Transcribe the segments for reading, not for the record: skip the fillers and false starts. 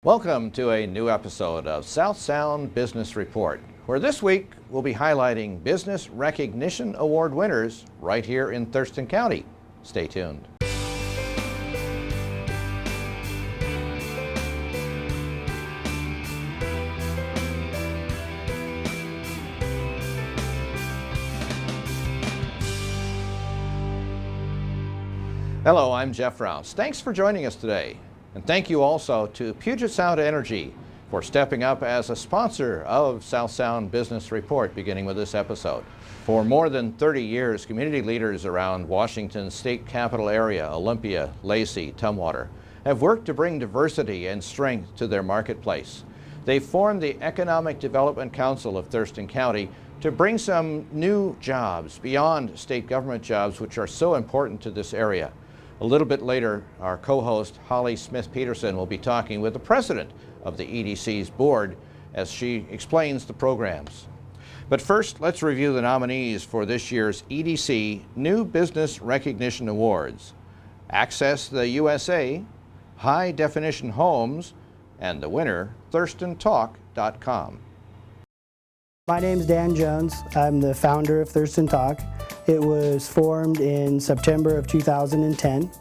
Welcome to a new episode of South Sound Business Report, where this week we'll be highlighting Business Recognition Award winners right here in Thurston County. Stay tuned. Hello, I'm Jeff Rouse. Thanks for joining us today. And thank you also to Puget Sound Energy for stepping up as a sponsor of South Sound Business Report, beginning with this episode. For more than 30 years, community leaders around Washington's state capital area, Olympia, Lacey, Tumwater, have worked to bring diversity and strength to their marketplace. They formed the Economic Development Council of Thurston County to bring some new jobs beyond state government jobs, which are so important to this area. A little bit later, our co-host Holly Smith-Peterson will be talking with the president of the EDC's board as she explains the programs. But first, let's review the nominees for this year's EDC New Business Recognition Awards. Access the USA, High Definition Homes, and the winner, ThurstonTalk.com. My name's Dan Jones. I'm the founder of Thurston Talk. It was formed in September of 2010.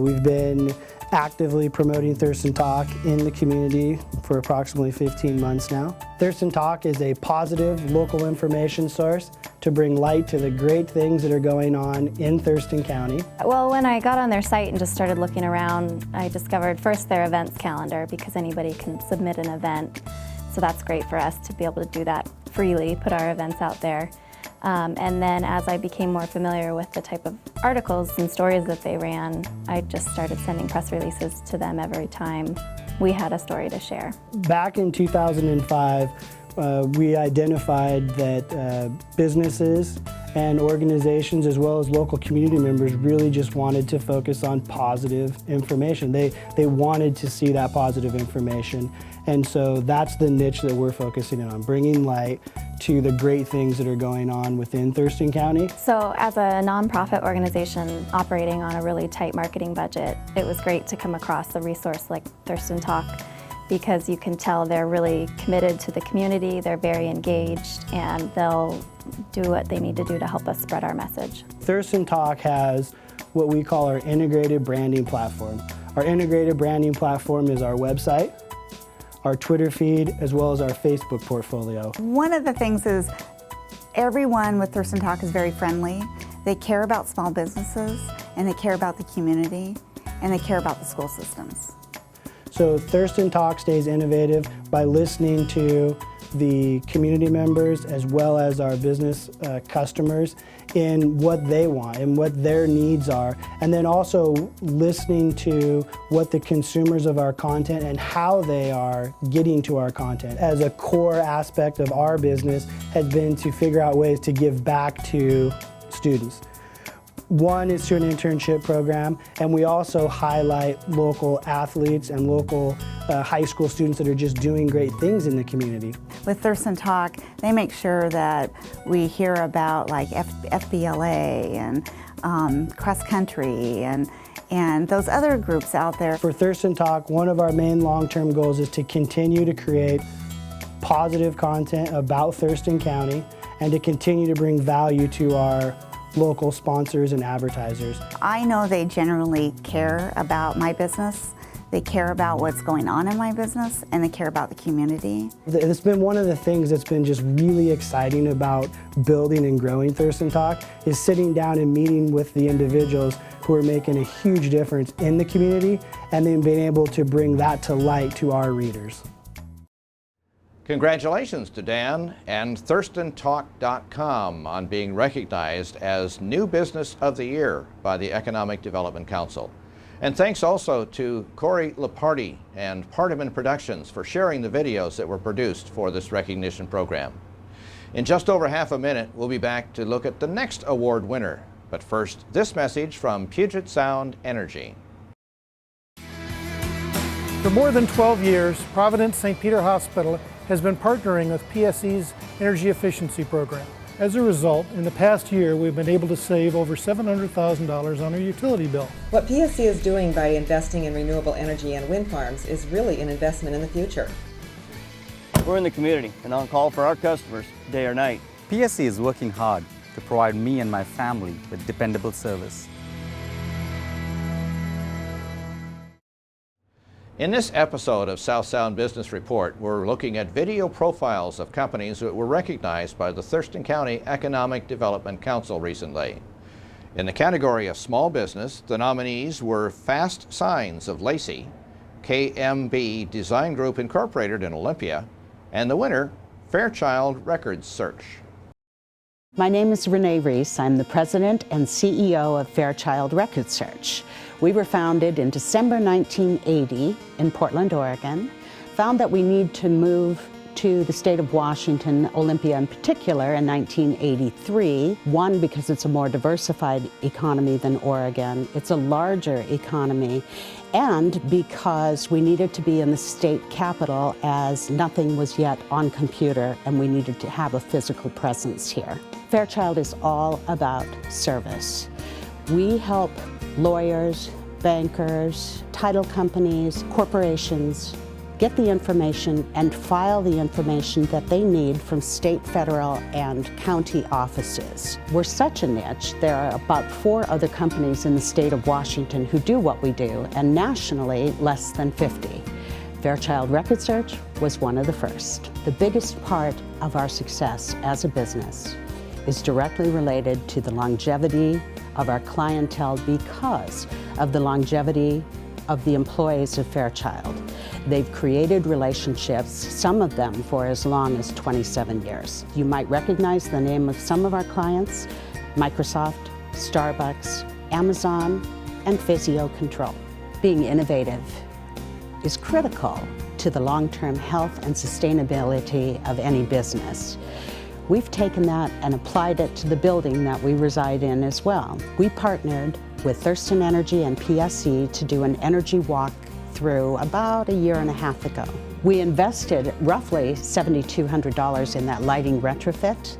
We've been actively promoting Thurston Talk in the community for approximately 15 months now. Thurston Talk is a positive local information source to bring light to the great things that are going on in Thurston County. Well, when I got on their site and just started looking around, I discovered first their events calendar, because anybody can submit an event. So that's great for us to be able to do that freely, put our events out there. And then as I became more familiar with the type of articles and stories that they ran, I just started sending press releases to them every time we had a story to share. Back in 2005, we identified that businesses and organizations, as well as local community members, really just wanted to focus on positive information. They wanted to see that positive information. And so that's the niche that we're focusing on, bringing light to the great things that are going on within Thurston County. So as a nonprofit organization operating on a really tight marketing budget, it was great to come across a resource like Thurston Talk, because you can tell they're really committed to the community, they're very engaged, and they'll do what they need to do to help us spread our message. Thurston Talk has what we call our integrated branding platform. Our integrated branding platform is our website, our Twitter feed, as well as our Facebook portfolio. One of the things is everyone with Thurston Talk is very friendly. They care about small businesses, and they care about the community, and they care about the school systems. So Thurston Talk stays innovative by listening to the community members as well as our business customers in what they want and what their needs are, and then also listening to what the consumers of our content and how they are getting to our content. As a core aspect of our business has been to figure out ways to give back to students. One is through an internship program, and we also highlight local athletes and local high school students that are just doing great things in the community. With Thurston Talk, they make sure that we hear about like FBLA and cross country and those other groups out there. For Thurston Talk, one of our main long-term goals is to continue to create positive content about Thurston County and to continue to bring value to our local sponsors and advertisers. I know they generally care about my business. They care about what's going on in my business, and they care about the community. It's been one of the things that's been just really exciting about building and growing Thurston Talk, is sitting down and meeting with the individuals who are making a huge difference in the community, and then being able to bring that to light to our readers. Congratulations to Dan and ThurstonTalk.com on being recognized as New Business of the Year by the Economic Development Council. And thanks also to Corey Leparty and Partiman Productions for sharing the videos that were produced for this recognition program. In just over half a minute, we'll be back to look at the next award winner. But first, this message from Puget Sound Energy. For more than 12 years, Providence St. Peter Hospital has been partnering with PSE's Energy Efficiency Program. As a result, in the past year, we've been able to save over $700,000 on our utility bill. What PSC is doing by investing in renewable energy and wind farms is really an investment in the future. We're in the community and on call for our customers day or night. PSC is working hard to provide me and my family with dependable service. In this episode of South Sound Business Report, we're looking at video profiles of companies that were recognized by the Thurston County Economic Development Council recently. In the category of small business, the nominees were Fast Signs of Lacey, KMB Design Group Incorporated in Olympia, and the winner, Fairchild Records Search. My name is Renee Ries. I'm the president and CEO of Fairchild Records Search. We were founded in December 1980 in Portland, Oregon, found that we need to move to the state of Washington, Olympia in particular, in 1983. One, because it's a more diversified economy than Oregon. It's a larger economy. And because we needed to be in the state capital as nothing was yet on computer and we needed to have a physical presence here. Fairchild is all about service. We help lawyers, bankers, title companies, corporations get the information and file the information that they need from state, federal, and county offices. We're such a niche, there are about 4 other companies in the state of Washington who do what we do, and nationally, less than 50. Fairchild Record Search was one of the first. The biggest part of our success as a business is directly related to the longevity of our clientele because of the longevity of the employees of Fairchild. They've created relationships, some of them for as long as 27 years. You might recognize the name of some of our clients: Microsoft, Starbucks, Amazon, and Physio Control. Being innovative is critical to the long-term health and sustainability of any business. We've taken that and applied it to the building that we reside in as well. We partnered with Thurston Energy and PSC to do an energy walk through about a year and a half ago. We invested roughly $7,200 in that lighting retrofit,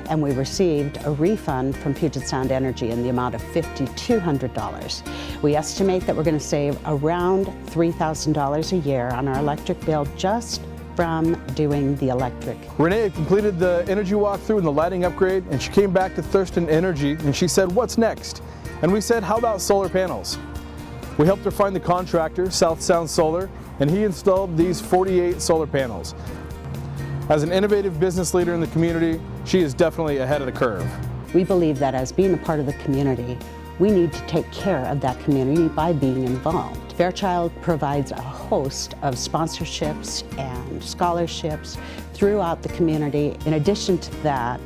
and we received a refund from Puget Sound Energy in the amount of $5,200. We estimate that we're going to save around $3,000 a year on our electric bill just from doing the electric. Renee had completed the energy walkthrough and the lighting upgrade, and she came back to Thurston Energy and she said, "What's next?" And we said, "How about solar panels?" We helped her find the contractor, South Sound Solar, and he installed these 48 solar panels. As an innovative business leader in the community, she is definitely ahead of the curve. We believe that as being a part of the community, we need to take care of that community by being involved. Fairchild provides a host of sponsorships and scholarships throughout the community. In addition to that,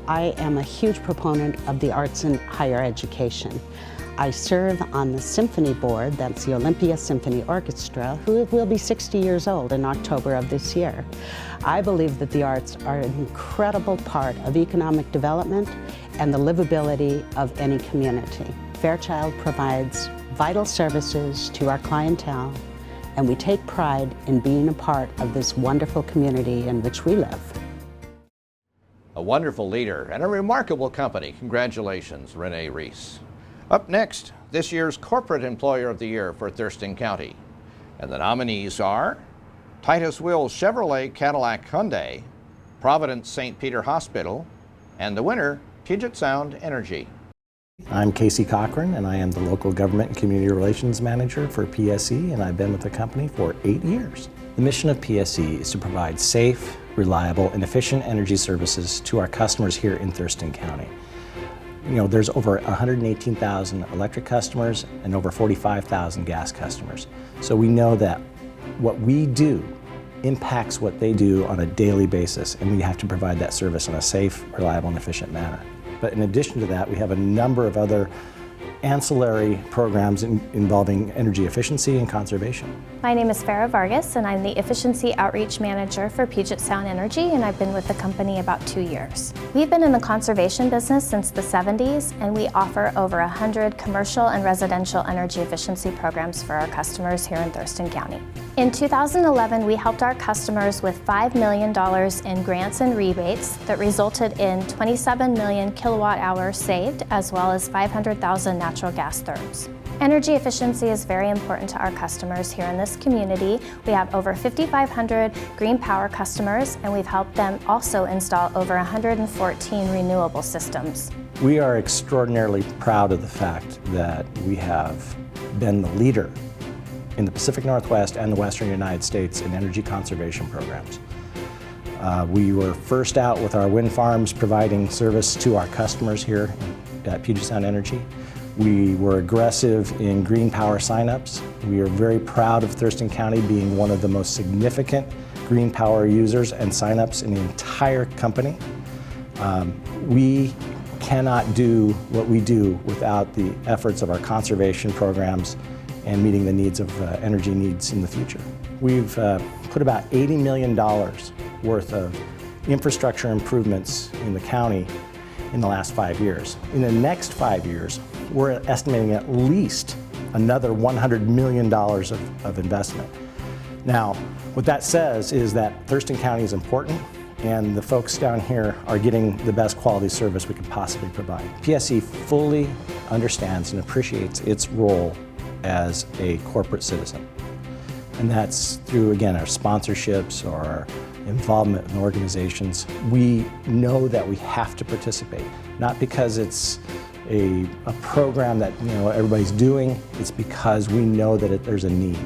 I am a huge proponent of the arts in higher education. I serve on the symphony board, that's the Olympia Symphony Orchestra, who will be 60 years old in October of this year. I believe that the arts are an incredible part of economic development and the livability of any community. Fairchild provides vital services to our clientele, and we take pride in being a part of this wonderful community in which we live. A wonderful leader and a remarkable company. Congratulations, Renee Ries. Up next, this year's Corporate Employer of the Year for Thurston County. And the nominees are Titus Wills Chevrolet Cadillac Hyundai, Providence St. Peter Hospital, and the winner, Puget Sound Energy. I'm Casey Cochrane, and I am the Local Government and Community Relations Manager for PSC, and I've been with the company for 8 years. The mission of PSC is to provide safe, reliable, and efficient energy services to our customers here in Thurston County. You know, there's over 118,000 electric customers and over 45,000 gas customers. So we know that what we do impacts what they do on a daily basis, and we have to provide that service in a safe, reliable, and efficient manner. But in addition to that, we have a number of other ancillary programs involving energy efficiency and conservation. My name is Farah Vargas, and I'm the Efficiency Outreach Manager for Puget Sound Energy, and I've been with the company about 2 years. We've been in the conservation business since the 70s, and we offer over 100 commercial and residential energy efficiency programs for our customers here in Thurston County. In 2011, we helped our customers with $5 million in grants and rebates that resulted in 27 million kilowatt hours saved, as well as 500,000 natural gas therms. Energy efficiency is very important to our customers here in this community. We have over 5,500 green power customers, and we've helped them also install over 114 renewable systems. We are extraordinarily proud of the fact that we have been the leader in the Pacific Northwest and the Western United States in energy conservation programs. We were first out with our wind farms providing service to our customers here at Puget Sound Energy. We were aggressive in green power signups. We are very proud of Thurston County being one of the most significant green power users and signups in the entire company. We cannot do what we do without the efforts of our conservation programs and meeting the needs of energy needs in the future. We've put about $80 million worth of infrastructure improvements in the county in the last 5 years. In the next 5 years, we're estimating at least another $100 million of investment. Now, what that says is that Thurston County is important, and the folks down here are getting the best quality service we could possibly provide. PSE fully understands and appreciates its role as a corporate citizen. And that's through, again, our sponsorships or our involvement in organizations. We know that we have to participate, not because it's a program that everybody's doing, it's because we know that there's a need.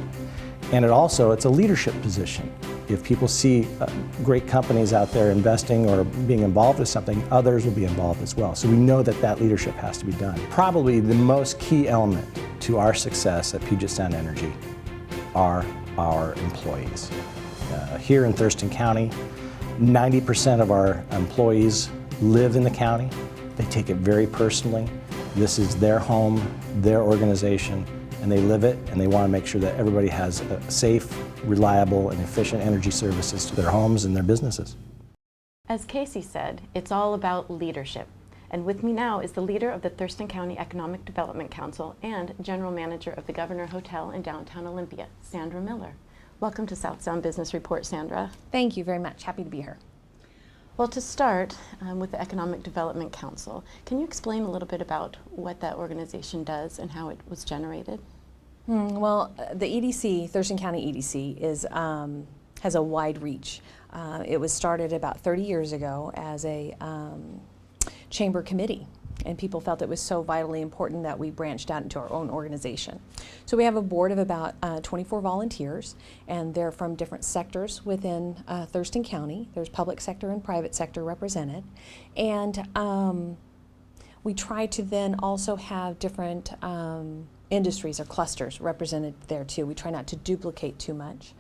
And it's a leadership position. If people see great companies out there investing or being involved with something, others will be involved as well. So we know that that leadership has to be done. Probably the most key element to our success at Puget Sound Energy are our employees. Here in Thurston County, 90% of our employees live in the county. They take it very personally. This is their home, their organization, and they live it, and they want to make sure that everybody has safe, reliable, and efficient energy services to their homes and their businesses. As Casey said, it's all about leadership. And with me now is the leader of the Thurston County Economic Development Council and General Manager of the Governor Hotel in downtown Olympia, Sandra Miller. Welcome to South Sound Business Report, Sandra. Thank you very much. Happy to be here. Well, to start with the Economic Development Council, can you explain a little bit about what that organization does and how it was generated? Well, the EDC, Thurston County EDC, has a wide reach. It was started about 30 years ago as a chamber committee, and people felt it was so vitally important that we branched out into our own organization. So we have a board of about 24 volunteers, and they're from different sectors within Thurston County. There's public sector and private sector represented, and we try to then also have different industries or clusters represented there too. We try not to duplicate too much,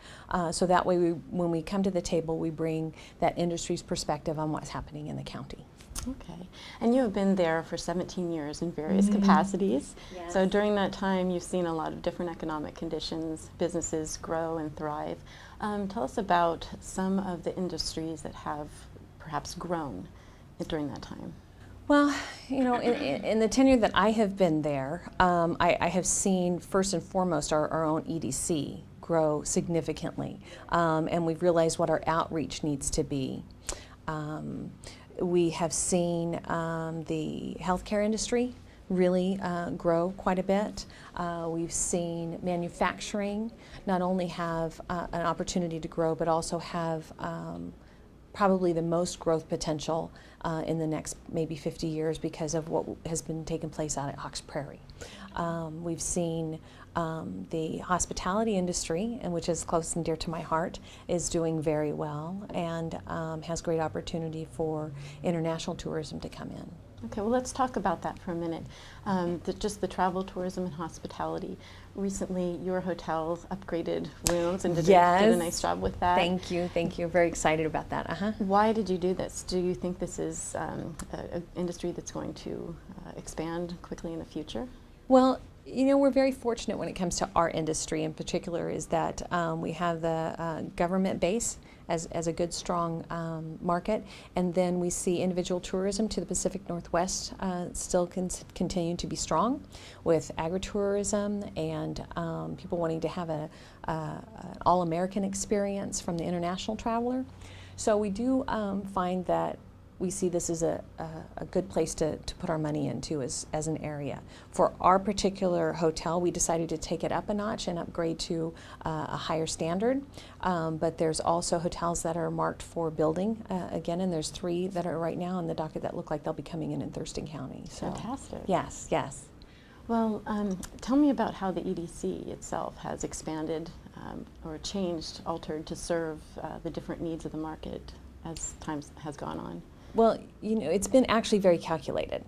so that way when we come to the table, we bring that industry's perspective on what's happening in the county. Okay, and you have been there for 17 years in various capacities. Yes. So during that time, you've seen a lot of different economic conditions, businesses grow and thrive. Tell us about some of the industries that have perhaps grown during that time. Well, in the tenure that I have been there, I have seen first and foremost our own EDC grow significantly, and we've realized what our outreach needs to be. We have seen the healthcare industry really grow quite a bit. We've seen manufacturing not only have an opportunity to grow, but also have probably the most growth potential in the next maybe 50 years because of what has been taking place out at Hawks Prairie. We've seen the hospitality industry, and which is close and dear to my heart, is doing very well and has great opportunity for international tourism to come in. Okay, well, let's talk about that for a minute. Just the travel, tourism, and hospitality. Recently, your hotel upgraded rooms and did a nice job with that. Thank you, thank you. Very excited about that. Why did you do this? Do you think this is an industry that's going to expand quickly in the future? Well, we're very fortunate when it comes to our industry in particular is that we have the government base as a good, strong market. And then we see individual tourism to the Pacific Northwest still continue to be strong, with agritourism and people wanting to have an all-American experience from the international traveler. So we do find that we see this as a good place to put our money into as an area. For our particular hotel, we decided to take it up a notch and upgrade to a higher standard. But there's also hotels that are marked for building again, and there's 3 that are right now on the docket that look like they'll be coming in Thurston County. So, fantastic. Yes, yes. Well, tell me about how the EDC itself has expanded or changed, altered to serve the different needs of the market as time has gone on. Well, you know, it's been actually very calculated.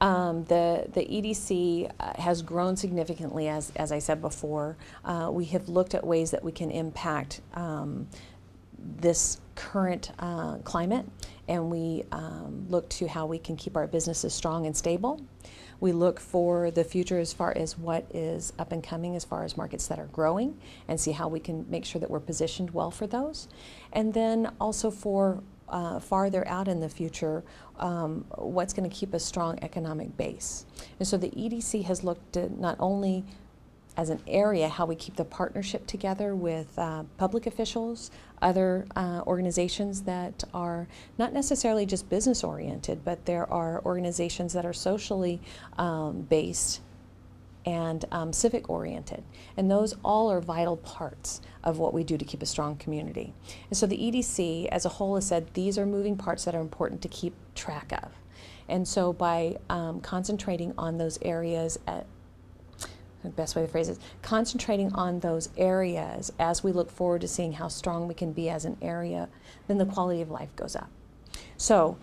The EDC has grown significantly, as I said before. We have looked at ways that we can impact this current climate, and we look to how we can keep our businesses strong and stable. We look for the future as far as what is up and coming as far as markets that are growing, and see how we can make sure that we're positioned well for those. And then also for farther out in the future, what's going to keep a strong economic base. And so the EDC has looked at not only as an area how we keep the partnership together with public officials, other organizations that are not necessarily just business oriented, but there are organizations that are socially based and civic oriented. And those all are vital parts of what we do to keep a strong community. And so the EDC as a whole has said these are moving parts that are important to keep track of. And so by concentrating on those areas, the best way to phrase it, concentrating on those areas as we look forward to seeing how strong we can be as an area, then the quality of life goes up. So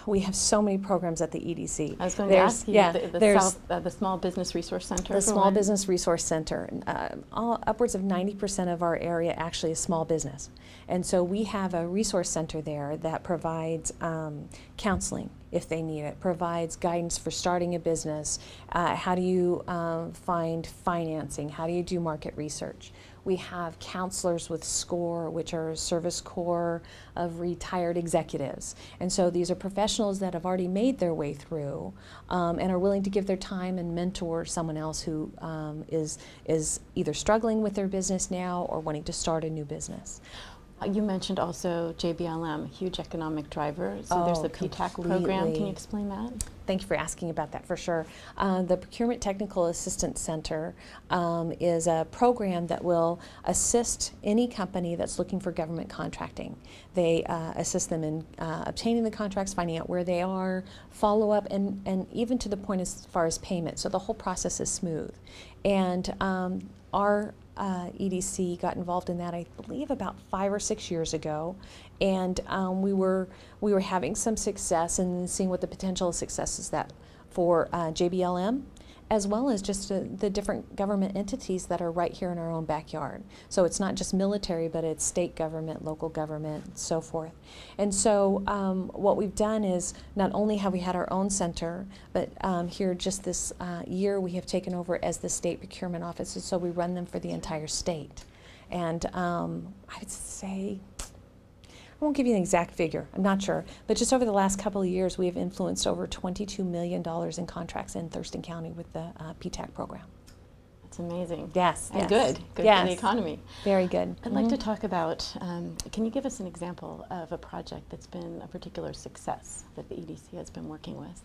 we have so many programs at the EDC. I was going to ask you, the Small Business Resource Center. The Small Business Resource Center. Upwards of 90% of our area actually is small business. And so we have a resource center there that provides counseling if they need it, provides guidance for starting a business. How do you find financing? How do you do market research? We have counselors with SCORE, which are a service corps of retired executives. And so these are professionals that have already made their way through and are willing to give their time and mentor someone else who is either struggling with their business now or wanting to start a new business. You mentioned also JBLM, huge economic driver. So there's the PTAC program. Can you explain that? Thank you for asking about that, for sure. The Procurement Technical Assistance Center is a program that will assist any company that's looking for government contracting. They assist them in obtaining the contracts, finding out where they are, follow up, and even to the point as far as payment. So the whole process is smooth. And our EDC got involved in that, I believe, about 5 or 6 years ago, and we were having some success and seeing what the potential success is that for JBLM, as well as just the different government entities that are right here in our own backyard. So it's not just military, but it's state government, local government, and so forth. And so what we've done is not only have we had our own center, but here just this year we have taken over as the state procurement office, and so we run them for the entire state. And I would say, I won't give you an exact figure, I'm not sure, but just over the last couple of years we have influenced over $22 million in contracts in Thurston County with the PTAC program. That's amazing. Yes. And yes. good yes. for the economy. Very good. I'd like to talk about, can you give us an example of a project that's been a particular success that the EDC has been working with?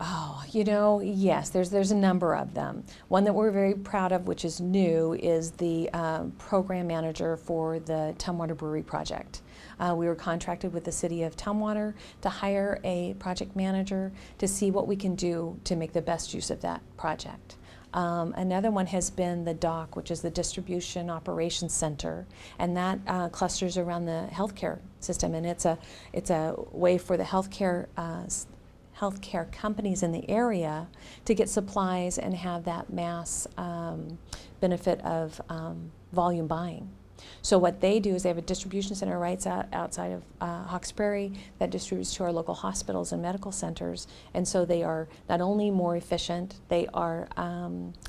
Oh, you know, yes, there's a number of them. One that we're very proud of, which is new, is the program manager for the Tumwater Brewery project. We were contracted with the city of Tumwater to hire a project manager to see what we can do to make the best use of that project. Another one has been the DOC, which is the Distribution Operations Center, and that clusters around the healthcare system, and it's a way for the healthcare companies in the area to get supplies and have that mass benefit of volume buying. So what they do is they have a distribution center right outside of Hawks Prairie that distributes to our local hospitals and medical centers, and so they are not only more efficient, they are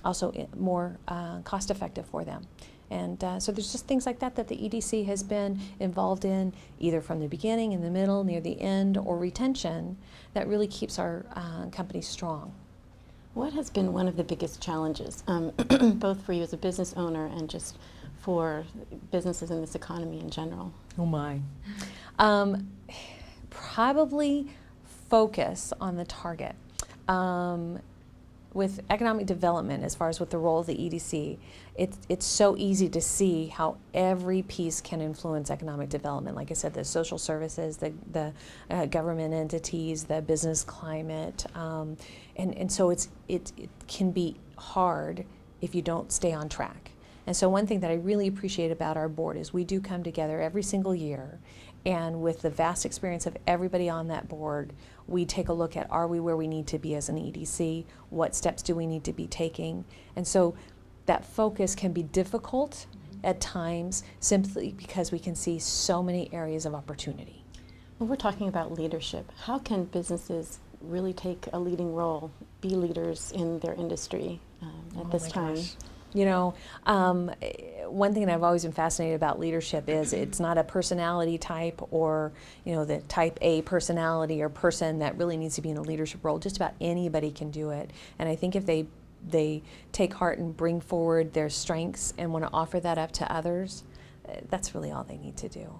also more cost effective for them. And so there's just things like that that the EDC has been involved in, either from the beginning, in the middle, near the end, or retention, that really keeps our company strong. What has been one of the biggest challenges, both for you as a business owner and just for businesses in this economy in general? Oh my. Probably focus on the target. With economic development, as far as with the role of the EDC, it's so easy to see how every piece can influence economic development. Like I said, the social services, the government entities, the business climate, and so it can be hard if you don't stay on track. And so one thing that I really appreciate about our board is we do come together every single year, and with the vast experience of everybody on that board, we take a look at, are we where we need to be as an EDC? What steps do we need to be taking? And so that focus can be difficult at times simply because we can see so many areas of opportunity. Well, we're talking about leadership. How can businesses really take a leading role, be leaders in their industry at this time? Gosh. You know, one thing that I've always been fascinated about leadership is it's not a personality type or, you know, the type A personality or person that really needs to be in a leadership role. Just about anybody can do it. And I think if they take heart and bring forward their strengths and want to offer that up to others, that's really all they need to do.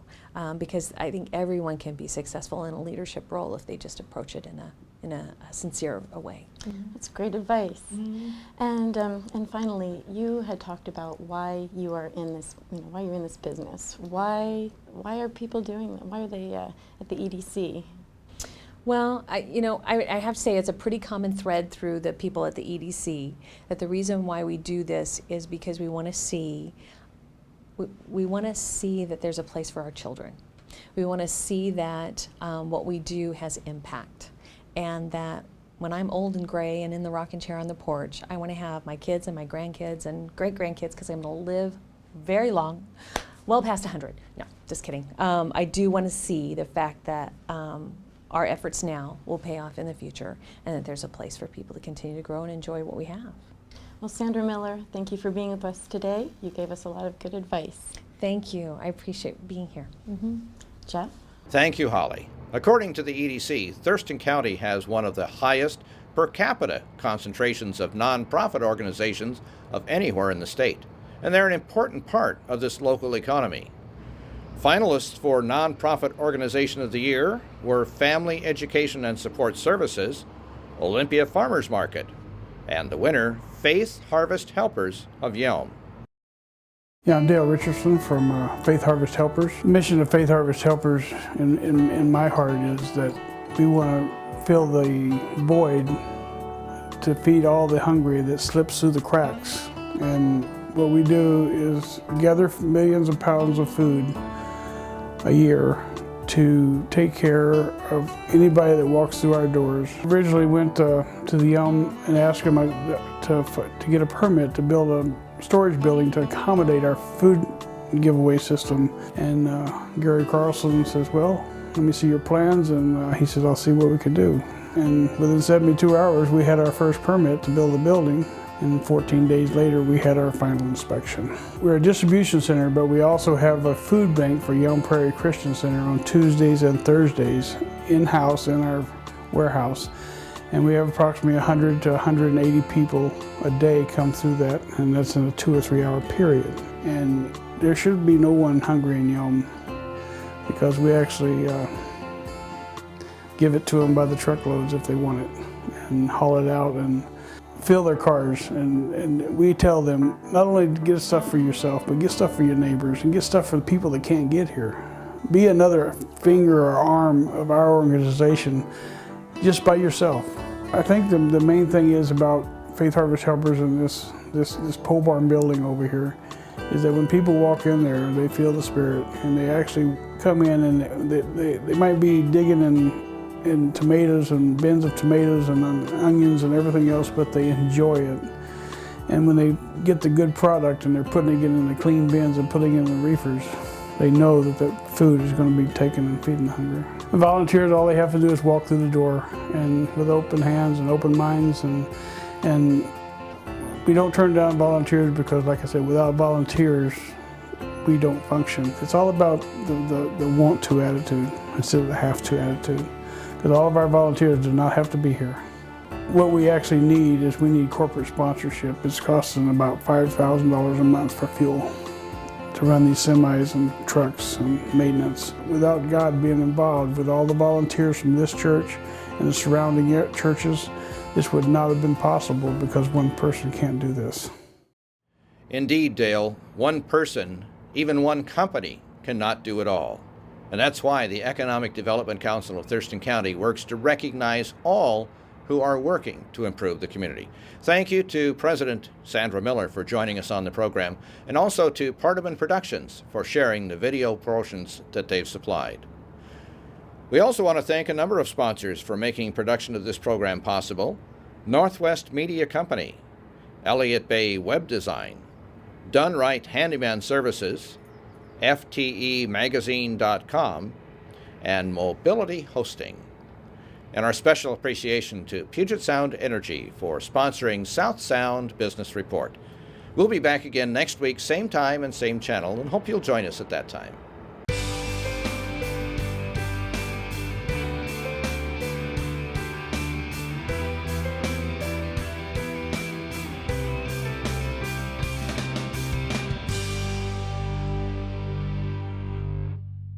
Because I think everyone can be successful in a leadership role if they just approach it in a sincere way. That's great advice. And finally, you had talked about why you are in this, why you're in this business. Why are people doing that? Why are they at the EDC? Well, I have to say it's a pretty common thread through the people at the EDC that the reason why we do this is because we want to see that there's a place for our children. We want to see that what we do has impact, and that when I'm old and gray and in the rocking chair on the porch, I want to have my kids and my grandkids and great-grandkids, because I'm going to live very long, well past 100. No, just kidding. I do want to see the fact that our efforts now will pay off in the future, and that there's a place for people to continue to grow and enjoy what we have. Well, Sandra Miller, thank you for being with us today. You gave us a lot of good advice. Thank you. I appreciate being here. Jeff? Thank you, Holly. According to the EDC, Thurston County has one of the highest per capita concentrations of nonprofit organizations of anywhere in the state, and they're an important part of this local economy. Finalists for Nonprofit Organization of the Year were Family Education and Support Services, Olympia Farmers Market, and the winner, Faith Harvest Helpers of Yelm. Yeah, I'm Dale Richardson from Faith Harvest Helpers. The mission of Faith Harvest Helpers in my heart is that we want to fill the void to feed all the hungry that slips through the cracks. And what we do is gather millions of pounds of food a year to take care of anybody that walks through our doors. Originally went to the Yelm and asked them to get a permit to build a storage building to accommodate our food giveaway system. And Gary Carlson says, well, let me see your plans. And he says, I'll see what we can do. And within 72 hours, we had our first permit to build the building. And 14 days later, we had our final inspection. We're a distribution center, but we also have a food bank for Yelm Prairie Christian Center on Tuesdays and Thursdays in-house in our warehouse. And we have approximately 100 to 180 people a day come through that, and that's in a 2 or 3 hour period. And there should be no one hungry in Yelm, because we actually give it to them by the truckloads if they want it, and haul it out and fill their cars, and we tell them not only to get stuff for yourself, but get stuff for your neighbors and get stuff for the people that can't get here. Be another finger or arm of our organization just by yourself. I think the main thing is about Faith Harvest Helpers in this pole barn building over here is that when people walk in there, they feel the spirit, and they actually come in and they might be digging in tomatoes and bins of tomatoes and onions and everything else, but they enjoy it. And when they get the good product and they're putting it in the clean bins and putting it in the reefers, they know that that food is going to be taken and feeding the hungry. The volunteers, all they have to do is walk through the door, and with open hands and open minds, and We don't turn down volunteers because, like I said, without volunteers, we don't function. It's all about the want to attitude instead of the have to attitude. Because all of our volunteers do not have to be here. What we actually need is we need corporate sponsorship. It's costing about $5,000 a month for fuel to run these semis and trucks and maintenance. Without God being involved, with all the volunteers from this church and the surrounding churches, this would not have been possible because one person can't do this. Indeed, Dale, one person, even one company, cannot do it all. And that's why the Economic Development Council of Thurston County works to recognize all who are working to improve the community. Thank you to President Sandra Miller for joining us on the program, and also to Pardaman Productions for sharing the video portions that they've supplied. We also want to thank a number of sponsors for making production of this program possible: Northwest Media Company, Elliott Bay Web Design, Done Right Handyman Services, FTEmagazine.com, and Mobility Hosting. And our special appreciation to Puget Sound Energy for sponsoring South Sound Business Report. We'll be back again next week, same time and same channel, and hope you'll join us at that time.